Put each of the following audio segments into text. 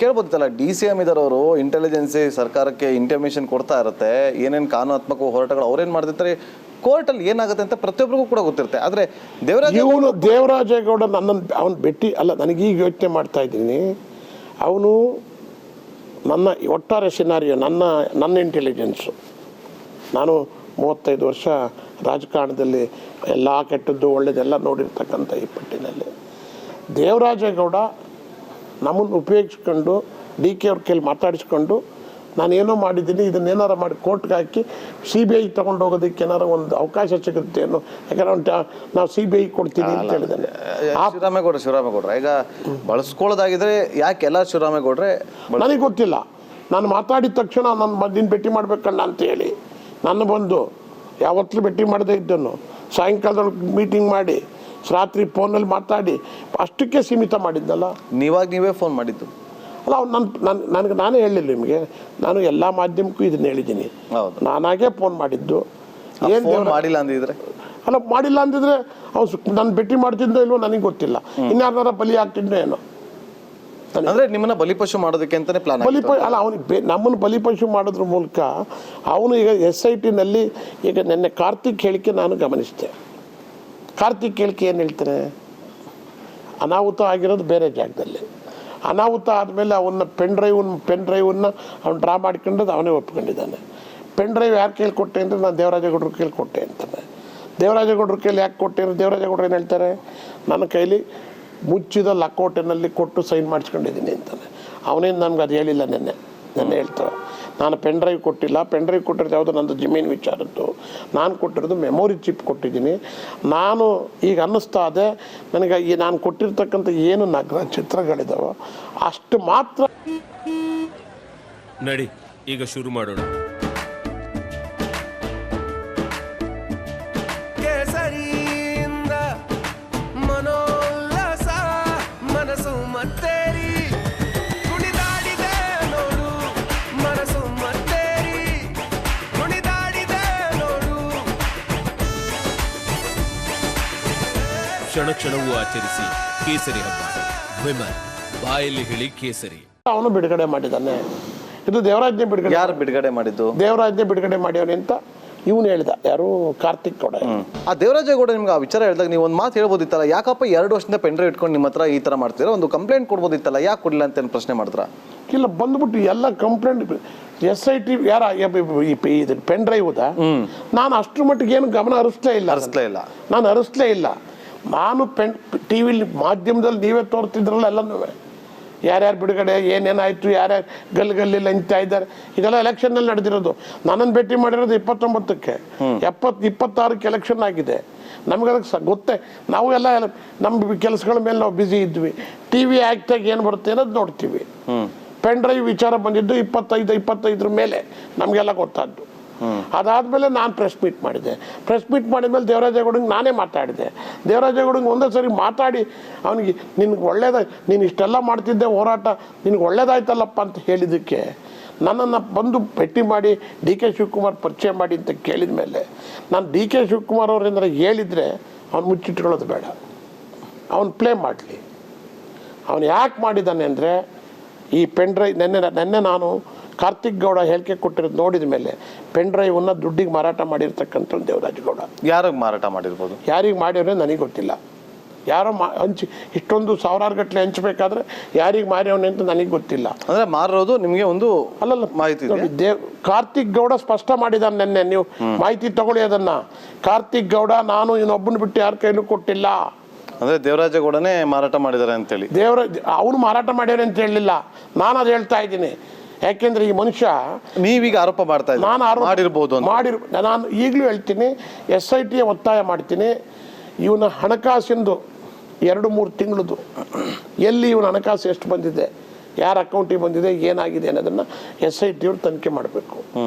ಕೇಳ್ಬೋದಿತ್ತಲ್ಲ, DCM ಇದಾರವರು intelligence ಸರ್ಕಾರಕ್ಕೆ intimation ಕೊಡ್ತಾ ಇರುತ್ತೆ, ಏನೇನು ಕಾನೂನಾತ್ಮಕ ಹೋರಾಟಗಳು ಅವ್ರೇನು ಮಾಡ್ತಿರ್ತಾರೆ, ಕೋರ್ಟಲ್ಲಿ ಏನಾಗುತ್ತೆ ಅಂತ ಪ್ರತಿಯೊಬ್ಬರಿಗೂ ಕೂಡ ಗೊತ್ತಿರುತ್ತೆ. ಆದರೆ ದೇವರಾಜೇಗೌಡ ನನ್ನನ್ನು ಅವನು ಭೇಟಿ ಅಲ್ಲ, ನನಗೀಗ ಯೋಚನೆ ಮಾಡ್ತಾ ಇದ್ದೀನಿ, ಅವನು ನನ್ನ ಒಟ್ಟಾರೆ ಸಿನಾರಿಯೋ, ನನ್ನ ಇಂಟೆಲಿಜೆನ್ಸು, ನಾನು 35 ವರ್ಷ ರಾಜಕಾರಣದಲ್ಲಿ ಎಲ್ಲ ಕೆಟ್ಟದ್ದು ಒಳ್ಳೆಯದೆಲ್ಲ ನೋಡಿರ್ತಕ್ಕಂಥ ಈ ಪಟ್ಟಿನಲ್ಲಿ ದೇವರಾಜೇಗೌಡ ನಮ್ಮನ್ನು ಉಪಯೋಗಿಸ್ಕೊಂಡು DK ಅವ್ರ ಕೈಲಿ ಮಾತಾಡಿಸ್ಕೊಂಡು ನಾನೇನೋ ಮಾಡಿದ್ದೀನಿ, ಇದನ್ನೇನಾರು ಮಾಡಿ ಕೋರ್ಟ್ಗೆ ಹಾಕಿ CBI ತೊಗೊಂಡು ಹೋಗೋದಕ್ಕೆ ಏನಾರು ಒಂದು ಅವಕಾಶ ಸಿಗುತ್ತೆ ಅನ್ನೋ, ಯಾಕಂದ್ರೆ ನಾವು CBI ಕೊಡ್ತೀನಿ ಅಂತ ಹೇಳಿದ್ದಾನೆ ಶಿವರಾಮೇಗೌಡ್ರ. ಈಗ ಬಳಸ್ಕೊಳ್ಳೋದಾಗಿದ್ರೆ ಯಾಕೆ ಎಲ್ಲ ಶಿವರಾಮೇಗೌಡ್ರೆ ನನಗೆ ಗೊತ್ತಿಲ್ಲ. ನಾನು ಮಾತಾಡಿದ ತಕ್ಷಣ ನಾನು ದಿನ ಭೇಟಿ ಮಾಡ್ಬೇಕಣ್ಣ ಅಂತ ಹೇಳಿ ನಾನು ಬಂದು ಯಾವತ್ತೂ ಭೇಟಿ ಮಾಡದೇ ಇದ್ದನು, ಸಾಯಂಕಾಲದೊಳಗೆ ಮೀಟಿಂಗ್ ಮಾಡಿ ರಾತ್ರಿ ಫೋನಲ್ಲಿ ಮಾತಾಡಿ ಅಷ್ಟಕ್ಕೆ ಸೀಮಿತ ಮಾಡಿದ್ದಲ್ಲ. ನೀವೇ ಫೋನ್ ಮಾಡಿದ್ದು ಅಲ್ಲ, ನನಗೆ ನಾನೇ ಹೇಳಿಲ್ಲ ನಿಮಗೆ, ನಾನು ಎಲ್ಲ ಮಾಧ್ಯಮಕ್ಕೂ ಇದನ್ನ ಹೇಳಿದ್ದೀನಿ, ನಾನಾಗೇ ಫೋನ್ ಮಾಡಿದ್ದು. ಏನು ಮಾಡಿಲ್ಲ ಅಂದಿದ್ರೆ ಅಲ್ಲ, ಮಾಡಿಲ್ಲ ಅಂದಿದ್ರೆ ಅವ್ನು ನಾನು ಭೇಟಿ ಮಾಡ್ತಿದ್ದೋ ಇಲ್ವೋ ನನಗೆ ಗೊತ್ತಿಲ್ಲ, ಇನ್ಯಾರನಾರ ಬಲಿ ಆಗ್ತಿದ್ದೋ ಏನೋ. ಅಂದ್ರೆ ನಿಮ್ಮನ್ನ ಬಲಿಪಶು ಮಾಡೋದಕ್ಕೆ ಅಂತಾನೆ ಪ್ಲಾನ್ ಅಲ್ಲ, ಅವನಿಗೆ ನಮ್ಮನ್ನು ಬಲಿಪಶು ಮಾಡೋದ್ರ ಮೂಲಕ ಅವನು ಈಗ SIT ನಲ್ಲಿ ಈಗ ನಿನ್ನೆ ಕಾರ್ತಿಕ್ ಹೇಳಿಕೆ ನಾನು ಗಮನಿಸಿದೆ. ಕಾರ್ತಿಕ್ ಹೇಳಿಕೆ ಏನು ಹೇಳ್ತಾನೆ, ಅನಾಹುತ ಆಗಿರೋದು ಬೇರೆ ಜಾಗದಲ್ಲಿ, ಅನಾಹುತ ಆದಮೇಲೆ ಅವನ್ನ ಪೆನ್ ಡ್ರೈವನ್ನ ಅವ್ನು ಡ್ರಾ ಮಾಡ್ಕೊಂಡದ್ದು ಅವನೇ ಒಪ್ಕೊಂಡಿದ್ದಾನೆ. ಪೆನ್ ಡ್ರೈವ್ ಯಾರು ಕೇಳ್ಕೊಟ್ಟೆ ಅಂದರೆ ನಾನು ದೇವರಾಜೇಗೌಡರು ಕೇಳ್ಕೊಟ್ಟೆ ಅಂತಾನೆ. ದೇವರಾಜೇಗೌಡರ ಕೈಲಿ ಯಾಕೆ ಕೊಟ್ಟೆ ಅಂದರೆ ದೇವರಾಜೇಗೌಡರು ಏನು ಹೇಳ್ತಾರೆ, ನನ್ನ ಕೈಲಿ ಮುಚ್ಚಿದ ಲಕೋಟೆನಲ್ಲಿ ಕೊಟ್ಟು ಸೈನ್ ಮಾಡಿಸ್ಕೊಂಡಿದ್ದೀನಿ ಅಂತಾನೆ. ಅವನೇನು ನಮ್ಗೆ ಅದು ಹೇಳಿಲ್ಲ, ನೆನ್ನೆ ಹೇಳ್ತಾರೆ ನಾನು ಪೆನ್ ಡ್ರೈವ್ ಕೊಟ್ಟಿಲ್ಲ, ಪೆನ್ ಡ್ರೈವ್ ಕೊಟ್ಟಿರೋದು ಯಾವುದೋ ನಂದು ಜಮೀನು ವಿಚಾರದ್ದು, ನಾನು ಕೊಟ್ಟಿರೋದು ಮೆಮೊರಿ ಚಿಪ್ ಕೊಟ್ಟಿದ್ದೀನಿ. ನಾನು ಈಗ ಅನ್ನಿಸ್ತಾ ಇದೆ ನನಗೆ ಈ ನಾನು ಕೊಟ್ಟಿರ್ತಕ್ಕಂಥ ಏನು ನಗರ ಚಿತ್ರಗಳಿದಾವೋ ಅಷ್ಟು ಮಾತ್ರ. ನಡಿ ಈಗ ಶುರು ಮಾಡೋಣ. ಕ್ಷಣ ಕ್ಷಣವೂ ಆಚರಿಸಿ ಕೇಸರಿ ಹಬ್ಬ. ವಿಮಲ್ ಬಾಯಲ್ಲಿ ಹೇಳಿ ಕೇಸರಿ. ಅವನು ಬಿಡುಗಡೆ ಮಾಡಿದ್ದಾನೆ. ಇದು ದೇವರಾಜ್ಞೆ ಬಿಡುಗಡೆ. ಯಾರು ಬಿಡುಗಡೆ ಮಾಡಿದ್ದು? ದೇವರಾಜ್ಞೆ ಬಿಡುಗಡೆ ಮಾಡ್ಯವನೇ ಅಂತ ಇವನು ಹೇಳ್ದ, ಯಾರು ಕಾರ್ತಿಕ್ ಗೌಡ. ಆ ದೇವರಾಜೇಗೌಡ ನಿಮ್ಗೆ ಆ ವಿಚಾರ ಹೇಳಿದಾಗ ನೀವು ಒಂದು ಮಾತು ಹೇಳ್ಬೋದಿತ್ತಲ್ಲ, ಯಾಕಪ್ಪ 2 ವರ್ಷದಿಂದ ಪೆನ್ ಡ್ರೈವ್ ಇಟ್ಕೊಂಡು ನಿಮ್ಮ ಹತ್ರ ಈ ತರ ಮಾಡ್ತೀರಾ, ಒಂದು ಕಂಪ್ಲೇಂಟ್ ಕೊಡ್ಬೋದಿತ್ತಲ್ಲ, ಯಾಕೆ ಕೊಡಲಿಲ್ಲ ಅಂತ ಪ್ರಶ್ನೆ ಮಾಡಿದ್ರ? ಇಲ್ಲ, ಬಂದ್ಬಿಟ್ಟು ಎಲ್ಲ ಕಂಪ್ಲೇಂಟ್ SIT ಯಾರ ಇದು ಪೆನ್ ಡ್ರೈವ್ದ ನಾನು ಅಷ್ಟ್ರ ಮಟ್ಟಿಗೆ ಏನು ಗಮನ ಹರಿಸ್ಲೇ ಇಲ್ಲ. ನಾನು ಹರಿಸ್ಲೇ ಇಲ್ಲ. ನಾನು TV ಮಾಧ್ಯಮದಲ್ಲಿ ನೀವೇ ತೋರ್ತಿದ್ರಲ್ಲ ಎಲ್ಲನೂ, ಯಾರ್ಯಾರು ಬಿಡುಗಡೆ, ಏನೇನಾಯ್ತು, ಯಾರ್ಯಾರು ಗಲ್ಲಿ ಲಂಚ್ತಾ ಇದ್ದಾರೆ, ಇದೆಲ್ಲ ಎಲೆಕ್ಷನ್ನಲ್ಲಿ ನಡೆದಿರೋದು. ನನ್ನನ್ನು ಭೇಟಿ ಮಾಡಿರೋದು 29ಕ್ಕೆ, 26ಕ್ಕೆ ಎಲೆಕ್ಷನ್ ಆಗಿದೆ. ನಮ್ಗೆ ಅದಕ್ಕೆ ಗೊತ್ತೇ, ನಾವು ಎಲ್ಲ ನಮ್ಮ ಕೆಲಸಗಳ ಮೇಲೆ ನಾವು ಬ್ಯುಸಿ ಇದ್ವಿ. TV ಆ್ಯಕ್ಟಾಗಿ ಏನು ಬರುತ್ತೆ ಅನ್ನೋದು ನೋಡ್ತೀವಿ. ಪೆನ್ ಡ್ರೈವ್ ವಿಚಾರ ಬಂದಿದ್ದು 25 ಮೇಲೆ ನಮಗೆಲ್ಲ ಗೊತ್ತಾದ್ದು. ಅದಾದ್ಮೇಲೆ ನಾನು ಪ್ರೆಸ್ ಮೀಟ್ ಮಾಡಿದೆ. ಪ್ರೆಸ್ ಮೀಟ್ ಮಾಡಿದ್ಮೇಲೆ ದೇವರಾಜೇಗೌಡಂಗೆ ನಾನೇ ಮಾತಾಡಿದೆ. ದೇವರಾಜೇಗೌಡಂಗೆ ಒಂದೇ ಸರಿ ಮಾತಾಡಿ ಅವನಿಗೆ ನಿನ್ಗೆ ನೀನು ಇಷ್ಟೆಲ್ಲ ಮಾಡ್ತಿದ್ದೆ ಹೋರಾಟ, ನಿನಗೆ ಒಳ್ಳೇದಾಯ್ತಲ್ಲಪ್ಪ ಅಂತ ಹೇಳಿದ್ದಕ್ಕೆ ನನ್ನನ್ನು ಬಂದು ಭೇಟಿ ಮಾಡಿ DK ಶಿವಕುಮಾರ್ ಪರಿಚಯ ಮಾಡಿ ಅಂತ ಕೇಳಿದ ಮೇಲೆ ನಾನು DK ಶಿವಕುಮಾರ್ ಅವರಿಂದ ಹೇಳಿದರೆ ಅವ್ನು ಮುಚ್ಚಿಟ್ಕೊಳ್ಳೋದು ಬೇಡ, ಅವನು ಪ್ಲೇ ಮಾಡಲಿ. ಅವನು ಯಾಕೆ ಮಾಡಿದ್ದಾನೆ ಅಂದರೆ ಈ ಪೆನ್ ಡ್ರೈವ್ ನೆನ್ನೆ ನಾನು ಕಾರ್ತಿಕ್ ಗೌಡ ಹೇಳಿಕೆ ಕೊಟ್ಟಿರೋದು ನೋಡಿದ ಮೇಲೆ ಪೆನ್ ಡ್ರೈವನ್ನ ದುಡ್ಡಿಗೆ ಮಾರಾಟ ಮಾಡಿರ್ತಕ್ಕಂಥ ದೇವರಾಜೇಗೌಡ. ಯಾರಿಗೆ ಮಾರಾಟ ಮಾಡಿರ್ಬೋದು, ಯಾರಿಗೆ ಮಾಡಿದ್ರೆ ನನಗೆ ಗೊತ್ತಿಲ್ಲ. ಯಾರೋ ಹಂಚಿ ಇಷ್ಟೊಂದು ಸಾವಿರಾರು ಗಟ್ಟಲೆ ಹಂಚಬೇಕಾದ್ರೆ ಯಾರಿಗೆ ಮಾರ್ಯವನೆ ಅಂತ ನನಗೆ ಗೊತ್ತಿಲ್ಲ. ಅಂದ್ರೆ ಮಾರೋದು ನಿಮಗೆ ಒಂದು ಅಲ್ಲಲ್ಲ ಮಾಹಿತಿ ಕಾರ್ತಿಕ್ ಗೌಡ ಸ್ಪಷ್ಟ ಮಾಡಿದಾನೆ ನೆನ್ನೆ. ನೀವು ಮಾಹಿತಿ ತಗೊಳ್ಳಿ ಅದನ್ನ. ಕಾರ್ತಿಕ್ ಗೌಡ ನಾನು ಇನ್ನೊಬ್ಬನ ಬಿಟ್ಟು ಯಾರ ಕೈಲೂ ಕೊಟ್ಟಿಲ್ಲ. ಅಂದ್ರೆ ದೇವರಾಜೇಗೌಡನೇ ಮಾರಾಟ ಮಾಡಿದ್ದಾರೆ ಅಂತೇಳಿ ಅವನು ಮಾರಾಟ ಮಾಡ್ಯಾರೆ ಅಂತ ಹೇಳಲಿಲ್ಲ, ನಾನು ಅದು ಹೇಳ್ತಾ ಇದ್ದೀನಿ. ಯಾಕೆಂದ್ರೆ ಈ ಮನುಷ್ಯ ನೀವೀಗ ಆರೋಪ ಮಾಡ್ತಾ ಇದ್ದೀರಿ, ನಾನು ಮಾಡಿರ್ಬೋದು. ನಾನು ಈಗಲೂ ಹೇಳ್ತೀನಿ, SIT ಒತ್ತಾಯ ಮಾಡ್ತೀನಿ, ಇವನ ಹಣಕಾಸಿಂದು 2-3 ತಿಂಗಳದು ಎಲ್ಲಿ ಇವನ ಹಣಕಾಸು ಎಷ್ಟು ಬಂದಿದೆ, ಯಾರ ಅಕೌಂಟಿಗೆ ಬಂದಿದೆ, ಏನಾಗಿದೆ ಅನ್ನೋದನ್ನ SIT ಅವ್ರು ತನಿಖೆ ಮಾಡಬೇಕು.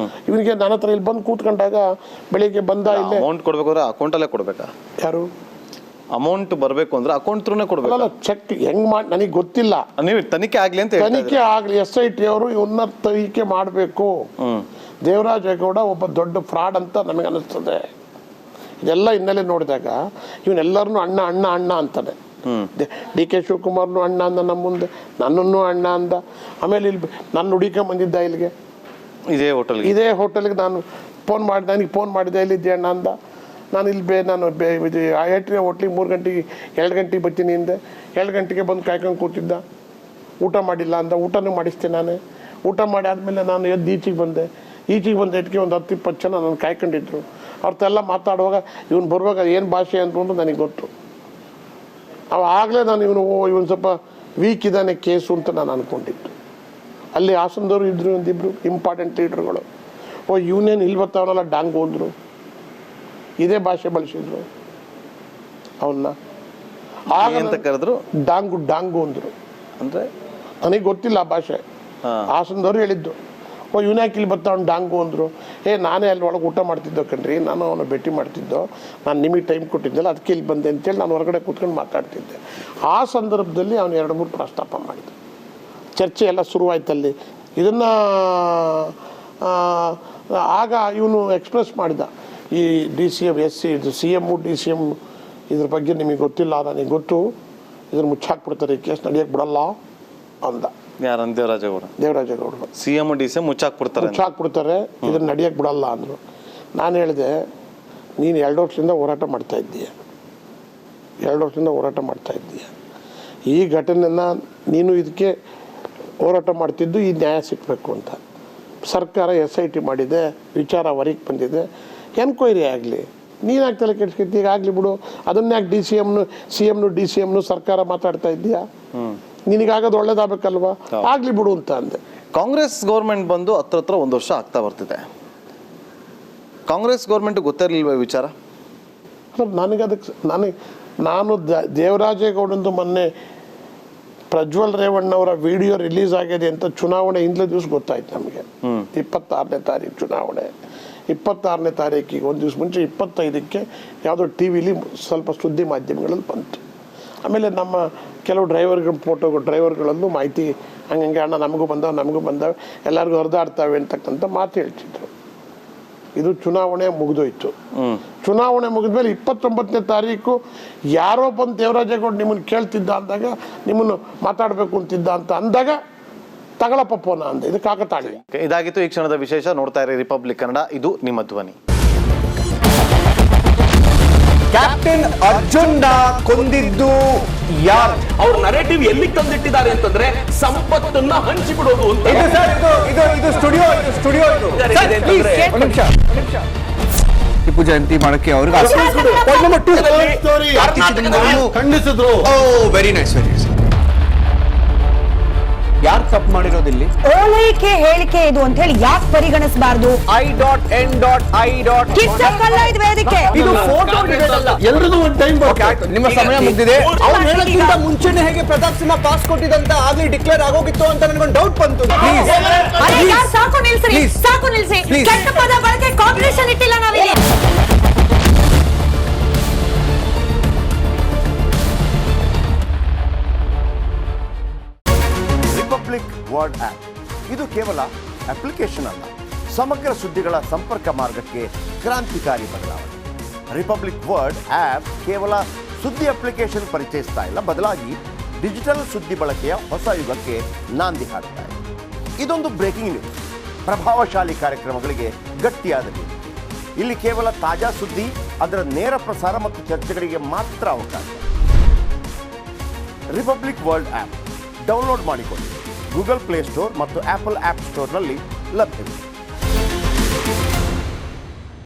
ಇವನಿಗೆ ನನ್ನ ಹತ್ರ ಇಲ್ಲಿ ಬಂದು ಕೂತ್ಕೊಂಡಾಗ ಬೆಳಿಗ್ಗೆ ಬಂದ ಇಲ್ಲೇ ಅಮೌಂಟ್ ಕೊಡ್ಬೇಕಾದ್ರೆ ಅಕೌಂಟಲ್ಲೇ ಕೊಡ್ಬೇಕಾ? ಯಾರು ಅಮೌಂಟ್ ಬರಬೇಕು ಅಂದ್ರೆ ಅಕೌಂಟ್ ಥ್ರೂನೇ ಕೊಡ್ಬೇಕು. ಚೆಕ್ ಹೆಂಗ್ ಮಾಡಿ ನನಗೆ ಗೊತ್ತಿಲ್ಲ. ನೀವು ತನಿಖೆ ಆಗ್ಲಿ ಅಂತ ತನಿಖೆ ಆಗ್ಲಿ, SIT ಅವರು ಇವನ್ನ ತನಿಖೆ ಮಾಡಬೇಕು. ದೇವರಾಜೇಗೌಡ ಒಬ್ಬ ದೊಡ್ಡ ಫ್ರಾಡ್ ಅಂತ ನಮಗೆ ಅನಿಸ್ತದೆ. ಇದೆಲ್ಲ ಹಿನ್ನೆಲೆ ನೋಡಿದಾಗ ಇವನೆಲ್ಲರನ್ನು ಅಣ್ಣ ಅಂತಾನೆ. ಡಿ ಕೆ ಶಿವಕುಮಾರ್ನು ಅಣ್ಣ ಅಂದ ನಮ್ಮ ಮುಂದೆ, ನನ್ನನ್ನು ಅಣ್ಣ ಅಂದ. ಆಮೇಲೆ ಇಲ್ಲಿ ನಾನು ಹುಡುಕೊಂಬಂದಿದ್ದ ಇಲ್ಲಿಗೆ, ಇದೇ ಹೋಟೆಲ್ಗೆ ನಾನು ಫೋನ್ ಮಾಡಿದೆ, ನನಗೆ ಫೋನ್ ಮಾಡಿದೆ, ಎಲ್ಲಿದ್ದೆ ಅಣ್ಣ ಅಂದ. ನಾನು ಇಲ್ಲಿ ನಾನು ಐ.ಐ.ಟಿ ಹೋಟ್ಲಿಗೆ 3 ಗಂಟೆಗೆ 2 ಗಂಟೆಗೆ ಬರ್ತೀನಿ ಹಿಂದೆ, 2 ಗಂಟೆಗೆ ಬಂದು ಕಾಯ್ಕೊಂಡು ಕೂತಿದ್ದ. ಊಟ ಮಾಡಿಲ್ಲ ಅಂದ, ಊಟನೂ ಮಾಡಿಸ್ತೆ ನಾನು. ಊಟ ಮಾಡಿ ಆದಮೇಲೆ ನಾನು ಎದ್ದು ಈಚೆಗೆ ಬಂದೆ ಇಟ್ಗೆ ಒಂದು 10-20 ಜನ ನಾನು ಕಾಯ್ಕೊಂಡಿದ್ರು. ಅವ್ರತ್ತೆಲ್ಲ ಮಾತಾಡುವಾಗ ಇವನು ಬರುವಾಗ ಏನು ಭಾಷೆ ಅಂತಂದು ನನಗೆ ಗೊತ್ತು. ಆಗಲೇ ನಾನು ಇವನು ಸ್ವಲ್ಪ ವೀಕ್ ಇದ್ದಾನೆ ಕೇಸು ಅಂತ ನಾನು ಅಂದ್ಕೊಂಡಿದ್ದು. ಅಲ್ಲಿ ಹಾಸನದವರು ಇದ್ದರು, ಒಂದಿಬ್ಬರು ಇಂಪಾರ್ಟೆಂಟ್ ಲೀಡ್ರುಗಳು. ಇವನೇನು ಇಲ್ಲಿ ಬರ್ತಾವನಲ್ಲ ಡಾಂಗು ಅಂದರು, ಇದೇ ಭಾಷೆ ಬಳಸಿದ್ರು ಅವನ್ನ. ಆಗ ಕರೆದ್ರು ಡಾಂಗು ಅಂದರು. ಅಂದರೆ ನನಗೆ ಗೊತ್ತಿಲ್ಲ ಆ ಭಾಷೆ, ಹಾಸನದವ್ರು ಹೇಳಿದ್ದು. ಇವನ್ಯಾಕೆ ಇಲ್ಲಿ ಬರ್ತಾವನು ಡಾಂಗು ಅಂದರು. ನಾನೇ ಅಲ್ಲಿ ಒಳಗೆ ಊಟ ಮಾಡ್ತಿದ್ದೋ ಕಣ್ರಿ, ನಾನು ಅವನು ಭೇಟಿ ಮಾಡ್ತಿದ್ದೋ, ನಾನು ನಿಮಗೆ ಟೈಮ್ ಕೊಟ್ಟಿದ್ದೆಲ್ಲ ಅದಕ್ಕೆ ಇಲ್ಲಿ ಬಂದೆ ಅಂತೇಳಿ ನಾನು ಹೊರಗಡೆ ಕೂತ್ಕೊಂಡು ಮಾತಾಡ್ತಿದ್ದೆ. ಆ ಸಂದರ್ಭದಲ್ಲಿ ಅವನು 2-3 ಪ್ರಸ್ತಾಪ ಮಾಡಿದ. ಚರ್ಚೆ ಎಲ್ಲ ಶುರುವಾಯ್ತಲ್ಲಿ. ಇದನ್ನು ಆಗ ಇವನು ಎಕ್ಸ್ಪ್ರೆಸ್ ಮಾಡಿದ, ಈ DCM ಇದು CM DCM ಇದ್ರ ಬಗ್ಗೆ ನಿಮಗೆ ಗೊತ್ತಿಲ್ಲ, ನನಗೆ ಗೊತ್ತು, ಇದನ್ನು ಮುಚ್ಚಾಕ್ಬಿಡ್ತಾರೆ, ಈ ಕೇಸ್ ನಡೆಯೋಕ್ಕೆ ಬಿಡಲ್ಲ ಅಂದ. ಯಾರಂತ? ದೇವರಾಜೇಗೌಡರು. CM DCM ಮುಚ್ಚಾಕ್ಬಿಡ್ತಾರೆ, ಇದನ್ನ ನಡೆಯಕ್ಕೆ ಬಿಡಲ್ಲ ಅಂದರು. ನಾನು ಹೇಳಿದೆ, ನೀನು 2 ವರ್ಷದಿಂದ ಹೋರಾಟ ಮಾಡ್ತಾ ಇದ್ದೀಯ, ಈ ಘಟನೆಯನ್ನು ನೀನು ಇದಕ್ಕೆ ಹೋರಾಟ ಮಾಡ್ತಿದ್ದು ಈ ನ್ಯಾಯ ಸಿಗಬೇಕು ಅಂತ. ಸರ್ಕಾರ SIT ಮಾಡಿದೆ, ವಿಚಾರ ಹೊರಗೆ ಬಂದಿದೆ, ಎನ್ಕ್ವೈರಿ ಆಗಲಿ, ನೀನು ಯಾಕೆ ತಲೆ ಕೆಡ್ಸ್ಕೊತೀಯ? ಈಗ ಆಗಲಿ ಬಿಡು, ಅದನ್ನ ಯಾಕೆ CM DCM ಸರ್ಕಾರ ಮಾತಾಡ್ತಾ ಇದ್ದೀಯಾ? ನಿನಗಾಗೋದು ಒಳ್ಳೇದಾಗಬೇಕಲ್ವಾ, ಆಗಲಿ ಬಿಡು ಅಂತ ಅಂದೆ. ಕಾಂಗ್ರೆಸ್ ಗೌರ್ಮೆಂಟ್ ಬಂದು ಹತ್ರ 1 ವರ್ಷ ಆಗ್ತಾ ಬರ್ತಿದೆ. ಕಾಂಗ್ರೆಸ್ ಗೌರ್ಮೆಂಟ್ ಗೊತ್ತಿರಲಿಲ್ವ ವಿಚಾರ? ನನಗೆ ನಾನು ದೇವರಾಜೇಗೌಡಂದು ಮೊನ್ನೆ ಪ್ರಜ್ವಲ್ ರೇವಣ್ಣವರ ವಿಡಿಯೋ ರಿಲೀಸ್ ಆಗಿದೆ ಅಂತ ಚುನಾವಣೆ ಹಿಂದಿನ ದಿವಸ ಗೊತ್ತಾಯ್ತು ನಮಗೆ. 26ನೇ ತಾರೀಕು ಚುನಾವಣೆ, 26ನೇ ತಾರೀಕಿಗೆ 1 ದಿವಸ ಮುಂಚೆ 25ಕ್ಕೆ ಯಾವುದೋ TV ಸ್ವಲ್ಪ ಸುದ್ದಿ ಮಾಧ್ಯಮಗಳಲ್ಲಿ ಬಂತು. ಆಮೇಲೆ ನಮ್ಮ ಕೆಲವು ಡ್ರೈವರ್ಗಳಲ್ಲೂ ಮಾಹಿತಿ ಹಂಗೆ ಅಣ್ಣ ನಮಗೂ ಬಂದಾವೆ ಎಲ್ಲರಿಗೂ ಹರಿದಾಡ್ತಾವೆ ಅಂತಕ್ಕಂಥ ಮಾತು ಹೇಳ್ತಿದ್ರು. ಇದು ಚುನಾವಣೆ ಮುಗಿದೋಯ್ತು. ಚುನಾವಣೆ ಮುಗಿದ್ಮೇಲೆ 29ನೇ ತಾರೀಕು ಯಾರೋ ಬಂದು ದೇವರಾಜೇಗೌಡ ನಿಮ್ಮನ್ನು ಕೇಳ್ತಿದ್ದ ಅಂದಾಗ, ನಿಮ್ಮನ್ನು ಮಾತಾಡಬೇಕು ಅಂತಿದ್ದ ಅಂತ ಅಂದಾಗ ತಗಳಪ್ಪ ಫೋನ ಅಂದ. ಇದು ಕಾಕತಾಳಿ. ಇದಾಗಿತ್ತು ಈ ಕ್ಷಣದ ವಿಶೇಷ. ನೋಡ್ತಾ ಇರಿ ರಿಪಬ್ಲಿಕ್ ಕನ್ನಡ, ಇದು ನಿಮ್ಮ ಧ್ವನಿ. ಕ್ಯಾಪ್ಟನ್ ಅರ್ಜುನ್ ಕೊಂದಿದ್ದು ಯಾರು? ಅವ್ರ ನರೇಟಿವ್ ಎಲ್ಲಿ ತಂದಿಟ್ಟಿದ್ದಾರೆ ಅಂತಂದ್ರೆ ಸಂಪತ್ತನ್ನ ಹಂಚಿಬಿಡೋದು ಅಂತ. ಇದು ಸ್ಟುಡಿಯೋ ಟಿಪ್ಪು ಜಯಂತಿ ಮಾಡಕ್ಕೆ ಅವ್ರಿಗೆ ಖಂಡಿಸಿದ್ರು. Very nice. ಯಾರು ತಪ್ಪು ಮಾಡಿರೋದಿಲ್ಲಿ? ಓಲೈಕೆ ಹೇಳಿಕೆ ಇದು ಅಂತ ಹೇಳಿ ಯಾಕೆ ಪರಿಗಣಿಸಬಾರದು? I.N.I. ಇದು ವೇದಿಕೆ, ಇದು ಫೋಟೋ ಎಲ್ರಿಗೂ ಒಂದು ಟೈಮ್. ನಿಮ್ಮ ಸಮಯ ಮುಗಿದಿದೆ. ಅವ್ರು ಹೇಳೋಕ್ಕಿಂತ ಮುಂಚೆನೆ ಹೇಗೆ ಪ್ರತಾಪ್ ಸಿಂಹ ಪಾಸ್ ಕೊಟ್ಟಿದಂತ ಆಗ್ಲಿ ಡಿಕ್ಲೇರ್ ಆಗೋಗಿತ್ತು ಅಂತ ನನಗೊಂದು ಡೌಟ್ ಬಂತು. ಸಾಕು ನಿಲ್ಸಿ. ಕೆಟ್ಟ ಪದ ಬಳಕೆ ಕಾಂಬಿನೇಷನ್ ಇಟ್ಟಿಲ್ಲ ನಾವಿಲ್ಲಿ. ರಿಪಬ್ಲಿಕ್ ವರ್ಡ್ ಆಪ್ ಇದು ಕೇವಲ ಅಪ್ಲಿಕೇಶನ್ ಅಲ್ಲ, ಸಮಗ್ರ ಸುದ್ದಿಗಳ ಸಂಪರ್ಕ ಮಾರ್ಗಕ್ಕೆ ಕ್ರಾಂತಿಕಾರಿ ಬದಲಾವಣೆ. ರಿಪಬ್ಲಿಕ್ ವರ್ಡ್ ಆಪ್ ಕೇವಲ ಸುದ್ದಿ ಅಪ್ಲಿಕೇಶನ್ ಪರಿಚಯಿಸ್ತಾ ಇಲ್ಲ, ಬದಲಾಗಿ ಡಿಜಿಟಲ್ ಸುದ್ದಿ ಬಳಕೆಯ ಹೊಸ ಯುಗಕ್ಕೆ ನಾಂದಿ ಹಾಡ್ತಾ ಇದೆ. ಇದೊಂದು ಬ್ರೇಕಿಂಗ್ ನ್ಯೂಸ್, ಪ್ರಭಾವಶಾಲಿ ಕಾರ್ಯಕ್ರಮಗಳಿಗೆ ಗಟ್ಟಿಯಾದ ನ್ಯೂಸ್. ಇಲ್ಲಿ ಕೇವಲ ತಾಜಾ ಸುದ್ದಿ, ಅದರ ನೇರ ಪ್ರಸಾರ ಮತ್ತು ಚರ್ಚೆಗಳಿಗೆ ಮಾತ್ರ ಅವಕಾಶ. ರಿಪಬ್ಲಿಕ್ ವರ್ಲ್ಡ್ ಆಪ್ ಡೌನ್ಲೋಡ್ ಮಾಡಿಕೊಳ್ಳಿ. ಗೂಗಲ್ ಪ್ಲೇ ಸ್ಟೋರ್ ಮತ್ತು ಆಪಲ್ ಆಪ್ ಸ್ಟೋರ್ನಲ್ಲಿ ಲಭ್ಯವಿದೆ.